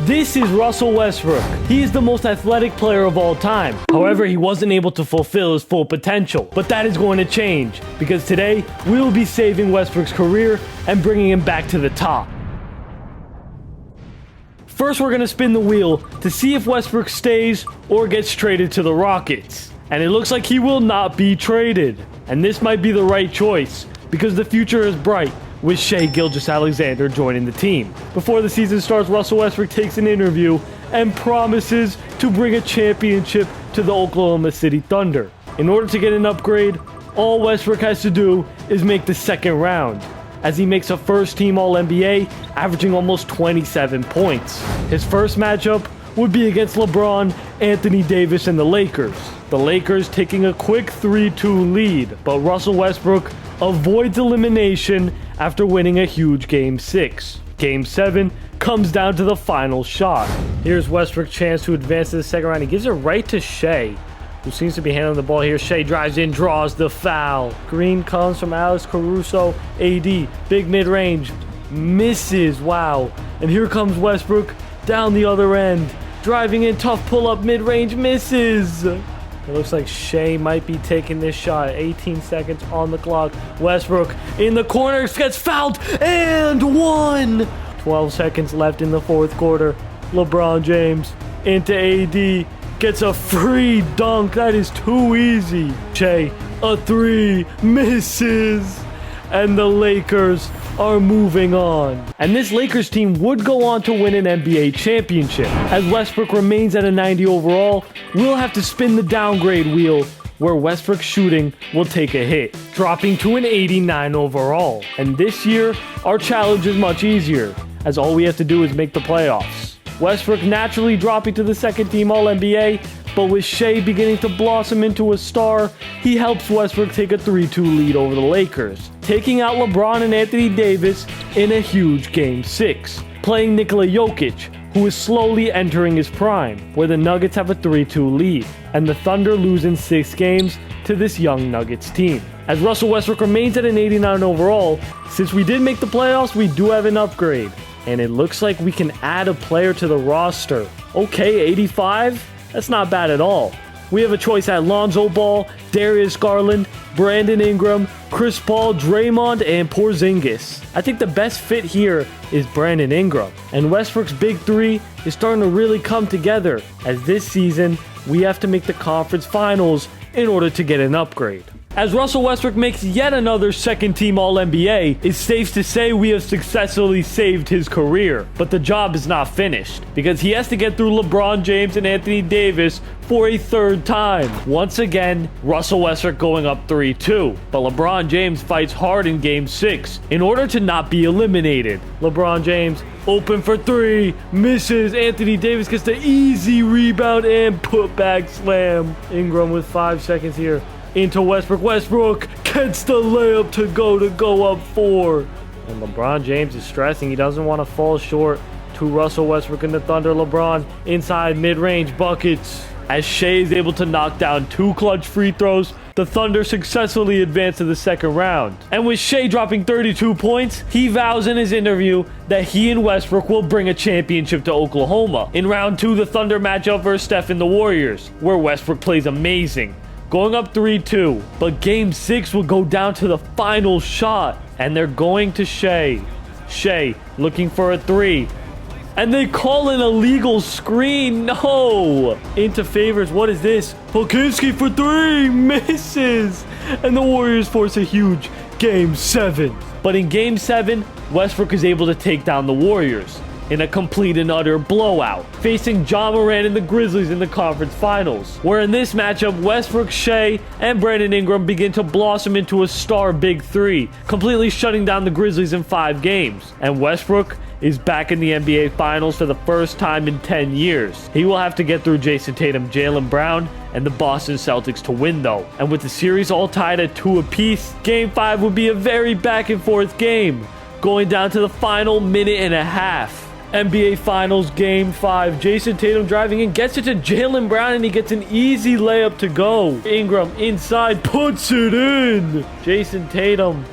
This is Russell Westbrook. He is the most athletic player of all time. However, he wasn't able to fulfill his full potential. But that is going to change, because today we will be saving Westbrook's career and bringing him back to the top. First, we're going to spin the wheel to see if Westbrook stays or gets traded to the Rockets. And it looks like he will not be traded. And this might be the right choice, because the future is bright with Shai Gilgeous-Alexander joining the team. Before the season starts, Russell Westbrook takes an interview and promises to bring a championship to the Oklahoma City Thunder. In order to get an upgrade, all Westbrook has to do is make the second round, as he makes a first-team All-NBA, averaging almost 27 points. His first matchup would be against LeBron, Anthony Davis, and the Lakers. The Lakers taking a quick 3-2 lead, but Russell Westbrook avoids elimination after winning a huge Game 6. Game 7 comes down to the final shot. Here's Westbrook's chance to advance to the second round. He gives it right to Shai, who seems to be handling the ball here. Shai drives in, draws the foul. Green comes from Alex Caruso. AD, big mid-range, misses. Wow. And here comes Westbrook down the other end, driving in, tough pull-up, mid-range, misses. It looks like Shai might be taking this shot. 18 seconds on the clock. Westbrook in the corner, gets fouled, and one. 12 seconds left in the fourth quarter. LeBron James into AD. Gets a free dunk. That is too easy. Shai, a three, misses. And the Lakers are moving on. And this Lakers team would go on to win an NBA championship. As Westbrook remains at a 90 overall, we'll have to spin the downgrade wheel, where Westbrook's shooting will take a hit, dropping to an 89 overall. And this year, our challenge is much easier, as all we have to do is make the playoffs. Westbrook naturally dropping to the second team All-NBA, but with Shai beginning to blossom into a star, he helps Westbrook take a 3-2 lead over the Lakers, taking out LeBron and Anthony Davis in a huge Game 6, playing Nikola Jokic, who is slowly entering his prime, where the Nuggets have a 3-2 lead, and the Thunder lose in 6 games to this young Nuggets team. As Russell Westbrook remains at an 89 overall, since we did make the playoffs, we do have an upgrade. And it looks like we can add a player to the roster. Okay, 85? That's not bad at all. We have a choice at Lonzo Ball, Darius Garland, Brandon Ingram, Chris Paul, Draymond, and Porzingis. I think the best fit here is Brandon Ingram. And Westbrook's big three is starting to really come together, as this season we have to make the conference finals in order to get an upgrade. As Russell Westbrook makes yet another second-team All-NBA, it's safe to say we have successfully saved his career. But the job is not finished, because he has to get through LeBron James and Anthony Davis for a third time. Once again, Russell Westbrook going up 3-2, but LeBron James fights hard in Game 6 in order to not be eliminated. LeBron James open for three, misses. Anthony Davis gets the easy rebound and putback slam. Ingram with 5 seconds here. Into Westbrook. Westbrook gets the layup to go up 4. And LeBron James is stressing. He doesn't want to fall short to Russell Westbrook and the Thunder. LeBron inside mid-range buckets. As Shai is able to knock down 2 clutch free throws, the Thunder successfully advance to the second round. And with Shai dropping 32 points, he vows in his interview that he and Westbrook will bring a championship to Oklahoma. In round 2, the Thunder match up versus Steph and the Warriors, where Westbrook plays amazing, going up 3-2. But Game 6 will go down to the final shot, and they're going to Shai. Shai looking for a 3. And they call an illegal screen. No! Into Favors. What is this? Pokinski for 3. Misses. And the Warriors force a huge Game 7. But in Game 7, Westbrook is able to take down the Warriors in a complete and utter blowout, facing Ja Morant and the Grizzlies in the conference finals, where in this matchup, Westbrook, Shai, and Brandon Ingram begin to blossom into a star big three, completely shutting down the Grizzlies in 5 games. And Westbrook is back in the NBA Finals for the first time in 10 years. He will have to get through Jason Tatum, Jaylen Brown, and the Boston Celtics to win though. And with the series all tied at 2 apiece, Game 5 would be a very back and forth game, going down to the final minute and a half. NBA Finals Game 5. Jason Tatum driving in, gets it to Jaylen Brown, and he gets an easy layup to go. Ingram inside, puts it in. Jason Tatum,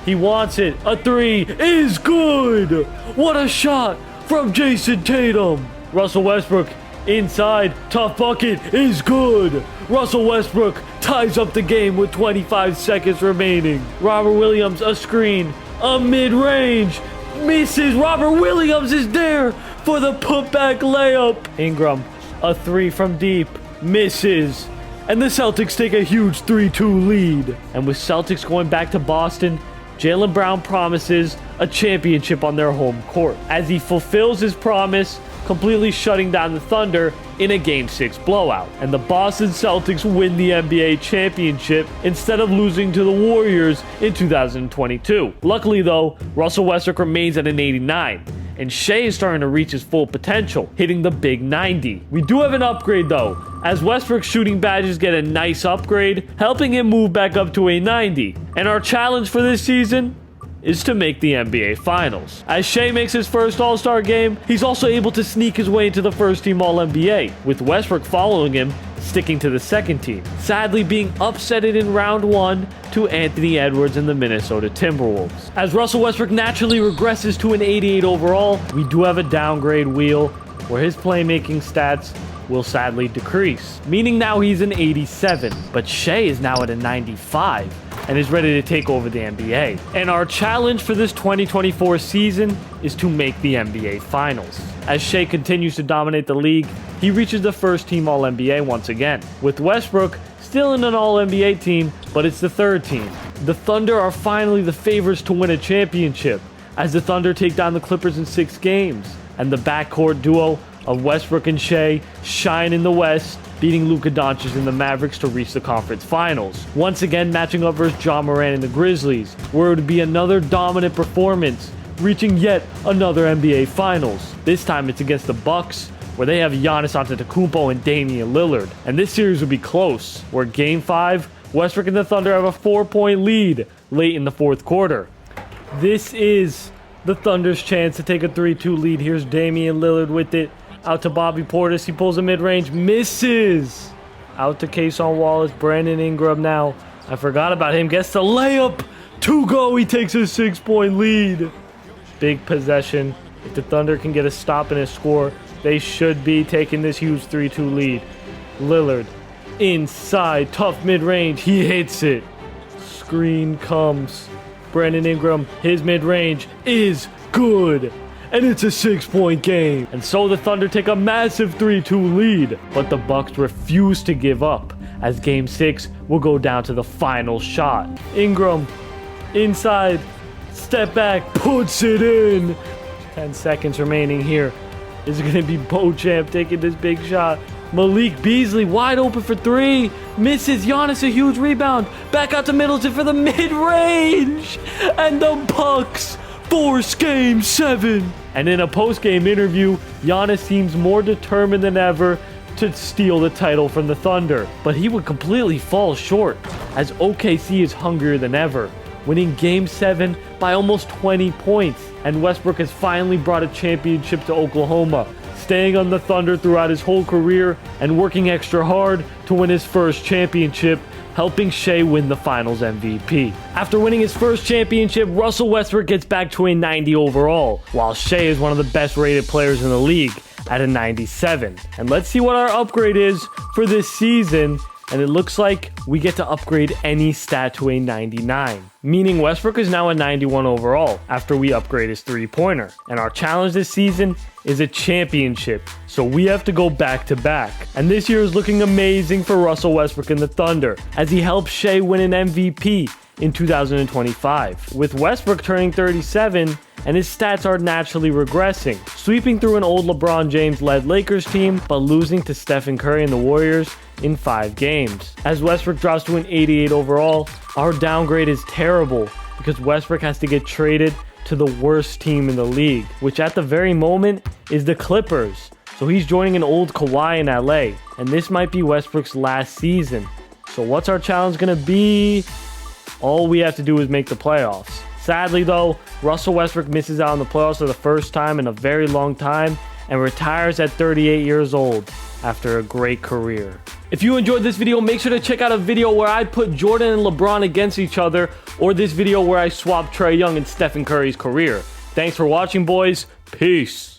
he wants it. A 3 is good. What a shot from Jason Tatum. Russell Westbrook inside, tough bucket is good. Russell Westbrook ties up the game with 25 seconds remaining. Robert Williams, a screen, a mid-range, misses. Robert Williams is there for the putback layup. Ingram, a three from deep, misses. And the Celtics take a huge 3-2 lead. And with Celtics going back to Boston, Jaylen Brown promises a championship on their home court as he fulfills his promise, completely shutting down the Thunder in a Game 6 blowout. And the Boston Celtics win the NBA championship instead of losing to the Warriors in 2022. Luckily though, Russell Westbrook remains at an 89. And Shai is starting to reach his full potential, hitting the big 90. We do have an upgrade though, as Westbrook's shooting badges get a nice upgrade, helping him move back up to a 90. And our challenge for this season is to make the NBA Finals. As Shai makes his first All-Star game, he's also able to sneak his way into the first team All-NBA, with Westbrook following him, sticking to the second team, sadly being upsetted in round 1 to Anthony Edwards and the Minnesota Timberwolves. As Russell Westbrook naturally regresses to an 88 overall, we do have a downgrade wheel where his playmaking stats will sadly decrease, meaning now he's an 87, but Shai is now at a 95 and is ready to take over the NBA. And our challenge for this 2024 season is to make the NBA Finals. As Shai continues to dominate the league, he reaches the first team All-NBA once again, with Westbrook still in an All-NBA team, but it's the third team. The Thunder are finally the favorites to win a championship, as the Thunder take down the Clippers in 6 games, and the backcourt duo of Westbrook and Shai shine in the West, beating Luka Doncic and the Mavericks to reach the conference finals. Once again matching up versus Ja Morant and the Grizzlies, where it would be another dominant performance, reaching yet another NBA Finals. This time it's against the Bucks, where they have Giannis Antetokounmpo and Damian Lillard. And this series will be close, where Game 5, Westbrook and the Thunder have a 4-point lead late in the fourth quarter. This is the Thunder's chance to take a 3-2 lead. Here's Damian Lillard with it. Out to Bobby Portis. He pulls a mid-range. Misses. Out to Cason Wallace. Brandon Ingram now. I forgot about him. Gets the layup. To go. He takes a 6-point lead. Big possession. If the Thunder can get a stop and a score, they should be taking this huge 3-2 lead. Lillard. Inside. Tough mid-range. He hits it. Screen comes. Brandon Ingram. His mid-range is good. And it's a 6-point game. And so the Thunder take a massive 3-2 lead. But the Bucks refuse to give up, as Game 6 will go down to the final shot. Ingram, inside, step back, puts it in. 10 seconds remaining here. Is it going to be Beauchamp taking this big shot? Malik Beasley wide open for 3. Misses. Giannis a huge rebound. Back out to Middleton for the mid-range. And the Bucks force Game 7. And in a post-game interview, Giannis seems more determined than ever to steal the title from the Thunder. But he would completely fall short, as OKC is hungrier than ever, winning Game 7 by almost 20 points. And Westbrook has finally brought a championship to Oklahoma, staying on the Thunder throughout his whole career and working extra hard to win his first championship, helping Shai win the Finals MVP. After winning his first championship, Russell Westbrook gets back to a 90 overall, while Shai is one of the best rated players in the league at a 97. And let's see what our upgrade is for this season. And it looks like we get to upgrade any stat to a 99, meaning Westbrook is now a 91 overall after we upgrade his 3-pointer. And our challenge this season is a championship, so we have to go back to back. And this year is looking amazing for Russell Westbrook and the Thunder, as he helps Shai win an MVP in 2025, with Westbrook turning 37 and his stats are naturally regressing, sweeping through an old LeBron James-led Lakers team, but losing to Stephen Curry and the Warriors in 5 games. As Westbrook drops to an 88 overall, our downgrade is terrible because Westbrook has to get traded to the worst team in the league, which at the very moment is the Clippers. So he's joining an old Kawhi in LA, and this might be Westbrook's last season. So what's our challenge going to be? All we have to do is make the playoffs. Sadly though, Russell Westbrook misses out on the playoffs for the first time in a very long time and retires at 38 years old after a great career. If you enjoyed this video, make sure to check out a video where I put Jordan and LeBron against each other, or this video where I swap Trae Young and Stephen Curry's career. Thanks for watching, boys. Peace.